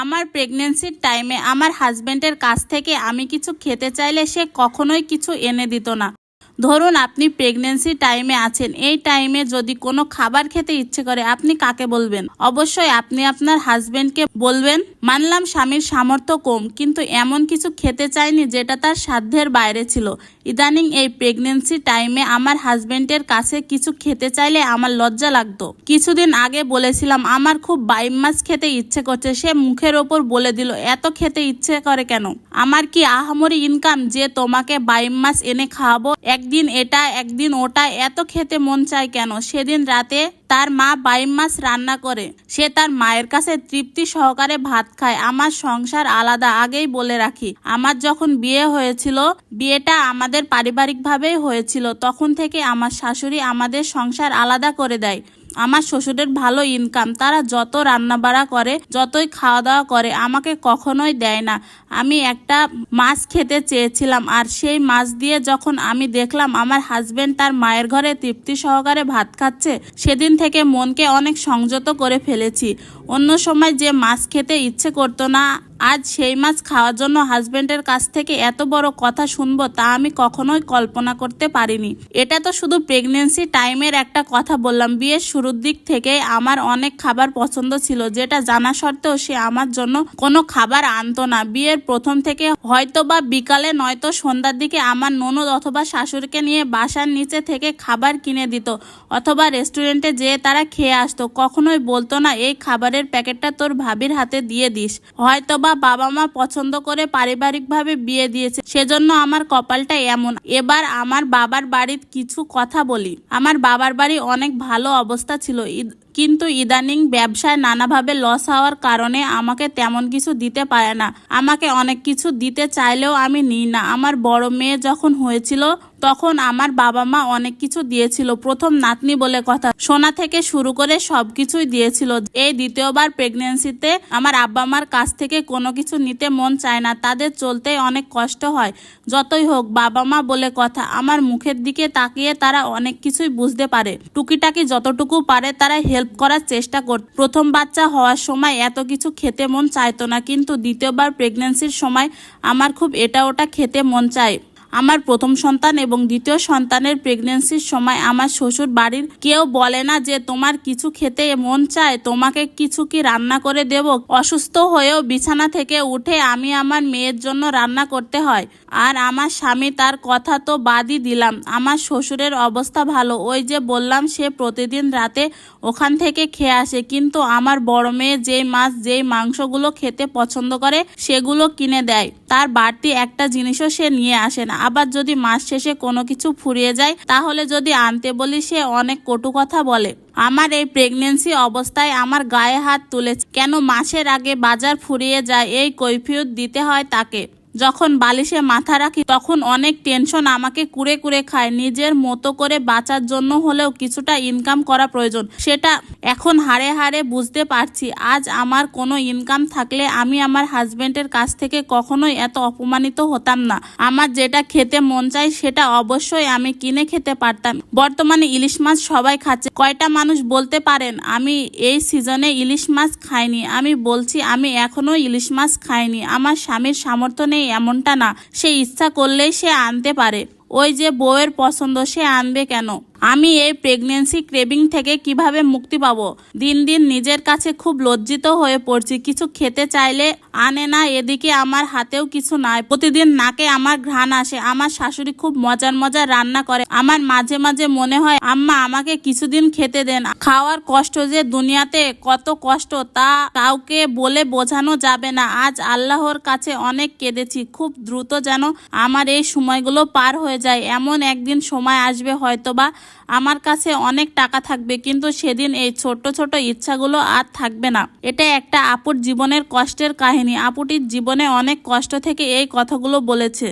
আমার প্রেগন্যান্সির টাইমে আমার হাজবেন্ডের কাছ থেকে আমি কিছু খেতে চাইলে সে কখনোই কিছু এনে দিত না। ধরুন আপনি প্রেগন্যান্সি টাইমে আছেন, এই টাইমে যদি কোনো খাবার খেতে ইচ্ছে করে আপনি কাকে বলবেন? অবশ্যই আপনি আপনার হাজবেন্ডকে বলবেন। মানলাম স্বামীর সামর্থ্য কম, কিন্তু এমন কিছু খেতে চায়নি যেটা তার সাধ্যের বাইরে ছিল। ইদানিং এই প্রেগন্যান্সি টাইমে আমার হাজবেন্ডের কাছে কিছু খেতে চাইলে আমার লজ্জা লাগতো। কিছুদিন আগে বলেছিলাম আমার খুব বাইম মাছ খেতে ইচ্ছে করছে, সে মুখের ওপর বলে দিল এত খেতে ইচ্ছে করে কেন? আমার কি আহামরি ইনকাম যে তোমাকে বাইম মাছ এনে খাওয়াবো? একদিন এটা একদিন ওটা, এত খেতে মন চায় কেন? সেদিন রাতে তার মা বাইম মাছ রান্না করে, সে তার মায়ের কাছে তৃপ্তি সহকারে ভাত খায়। আমার সংসার আলাদা, আগেই বলে রাখি। আমার যখন বিয়ে হয়েছিল, বিয়েটা আমাদের পারিবারিকভাবেই হয়েছিল, তখন থেকে আমার শাশুড়ি আমাদের সংসার আলাদা করে দেয়। আমার শ্বশুরের ভালো ইনকাম, তারা যত রান্নাবাড়া করে, যতই খাওয়া দাওয়া করে, আমাকে কখনোই দেয় না। আমি একটা মাছ খেতে চেয়েছিলাম, আর সেই মাছ দিয়ে যখন আমি দেখলাম আমার হাজবেন্ড তার মায়ের ঘরে তৃপ্তি সহকারে ভাত খাচ্ছে, সেদিন থেকে মনকে অনেক সংযত করে ফেলেছি। অন্য সময় যে মাছ খেতে ইচ্ছে করতো না, আজ সেই মাছ খাওয়ার জন্য হাজবেন্ডের কাছ থেকে এত বড় কথা শুনবো তা আমি কখনোই কল্পনা করতে পারিনি। এটা তো শুধু প্রেগন্যান্সি টাইমের একটা কথা বললাম। বিয়ের শুরুর দিক থেকে আমার অনেক খাবার পছন্দ ছিল, যেটা জানা সত্ত্বেও সে আমার জন্য কোনো খাবার আনতো না। বিয়ের প্রথম থেকে হয়তো বা বিকালে নয়তো সন্ধ্যার দিকে আমার ননদ অথবা শাশুড়িকে নিয়ে বাসার নিচে থেকে খাবার কিনে দিত, অথবা রেস্টুরেন্টে যেয়ে তারা খেয়ে আসতো। কখনোই বলতো না এই খাবারের প্যাকেটটা তোর ভাবির হাতে দিয়ে দিস। হয়তো বা বাবা মা পছন্দ করে পারিবারিকভাবে বিয়ে দিয়েছে, সেজন্য আমার কপালটা এমন। এবার আমার বাবার বাড়ির কিছু কথা বলি। আমার বাবার বাড়ি অনেক ভালো অবস্থা ছিল, কিন্তু ইদানিং ব্যবসায় নানাভাবে লস হওয়ার কারণে আমাকে তেমন কিছু দিতে পারে না। আমাকে অনেক কিছু দিতে চাইলেও আমি নিই না। আমার বড় মেয়ে যখন হয়েছিল তখন আমার বাবা মা অনেক কিছু দিয়েছিল। প্রথম নাতনি বলে কথা, সোনা থেকে শুরু করে সবকিছুই দিয়েছিল। এই দ্বিতীয়বার প্রেগন্যান্সিতে আমার আব্বা মার কাছ থেকে কোনো কিছু নিতে মন চায় না, তাদের চলতে অনেক কষ্ট হয়। যতই হোক বাবা মা বলে কথা, আমার মুখের দিকে তাকিয়ে তারা অনেক কিছুই বুঝতে পারে। টুকিটাকি যতটুকু পারে তারা হেল্প করার চেষ্টা করত। প্রথম বাচ্চা হওয়ার সময় এত কিছু খেতে মন চাইতো না, কিন্তু দ্বিতীয়বার প্রেগন্যান্সির সময় আমার খুব এটা ওটা খেতে মন চায়। আমার প্রথম সন্তান এবং দ্বিতীয় সন্তানের প্রেগন্যান্সির সময় আমার শ্বশুর বাড়ির কেউ বলে না যে তোমার কিছু খেতে মন চায়, তোমাকে কিছু কি রান্না করে দেব। অসুস্থ হয়েও বিছানা থেকে উঠে আমি আমার মেয়ের জন্য রান্না করতে হয়। আর আমার স্বামী, তার কথা তো বাদই দিলাম। আমার শ্বশুরের অবস্থা ভালো, ওই যে বললাম সে প্রতিদিন রাতে ওখান থেকে খেয়ে আসে। কিন্তু আমার বড় মেয়ে যেই মাছ যেই মাংসগুলো খেতে পছন্দ করে সেগুলো কিনে দেয়, তার বাড়তি একটা জিনিসও সে নিয়ে আসে না। আবার যদি মাস শেষে কোনো কিছু ফুরিয়ে যায়, তাহলে যদি আনতে বলি সে অনেক কটু কথা বলে। আমার এই প্রেগন্যান্সি অবস্থায় আমার গায়ে হাত তুলেছে, কেন মাসের আগে বাজার ফুরিয়ে যায় এই কৈফিয়ত দিতে হয় তাকে। যখন বালিশে মাথা রাখি তখন অনেক টেনশন আমাকে কুরে কুরে খায়। নিজের মতো করে বাঁচার জন্য হলেও কিছুটা ইনকাম করা প্রয়োজন, সেটা এখন হাড়ে হাড়ে বুঝতে পারছি। আজ আমার কোনো ইনকাম থাকলে আমি আমার হাজবেন্ডের কাছ থেকে কখনোই এত অপমানিত হতাম না। আমার যেটা খেতে মন চাই সেটা অবশ্যই আমি কিনে খেতে পারতাম। বর্তমানে ইলিশ মাছ সবাই খাচ্ছে, কয়টা মানুষ বলতে পারেন আমি এই সিজনে ইলিশ মাছ খাইনি? আমি বলছি আমি এখনো ইলিশ মাছ খাইনি। আমার স্বামীর সামর্থ্য নেই এমনটা না, সে ইচ্ছা করলেই সে আনতে পারে। ওই যে বউয়ের পছন্দ, সে আনবে কেন? আমি এই প্রেগন্যান্সি ক্রেভিং থেকে কিভাবে মুক্তি পাবো? দিন দিন নিজের কাছে খুব লজ্জিত হয়ে পড়ছি। কিছু খেতে চাইলে আনে না, এদিকে আমার হাতেও কিছু নাই। প্রতিদিন নাকে আমার ঘ্রাণ আসে। আমার শাশুড়ি খুব মজার মজার রান্না করে। আমার মাঝে মাঝে মনে হয় আম্মা আমাকে কিছুদিন খেতে দেন। খাওয়ার কষ্ট যে দুনিয়াতে কত কষ্ট তা কাউকে বলে বোঝানো যাবে না। আজ আল্লাহর কাছে অনেক কেঁদেছি, খুব দ্রুত যেন আমার এই সময়গুলো পার হয়ে যায়। এমন একদিন সময় আসবে হয়তোবা আমার কাছে অনেক টাকা থাকবে, কিন্তু সেদিন এই ছোট ছোট ইচ্ছাগুলো আর থাকবে না। এটা একটা আপুর জীবনের কষ্টের কাহিনী। আপুটির জীবনে অনেক কষ্ট থেকে এই কথাগুলো বলেছে।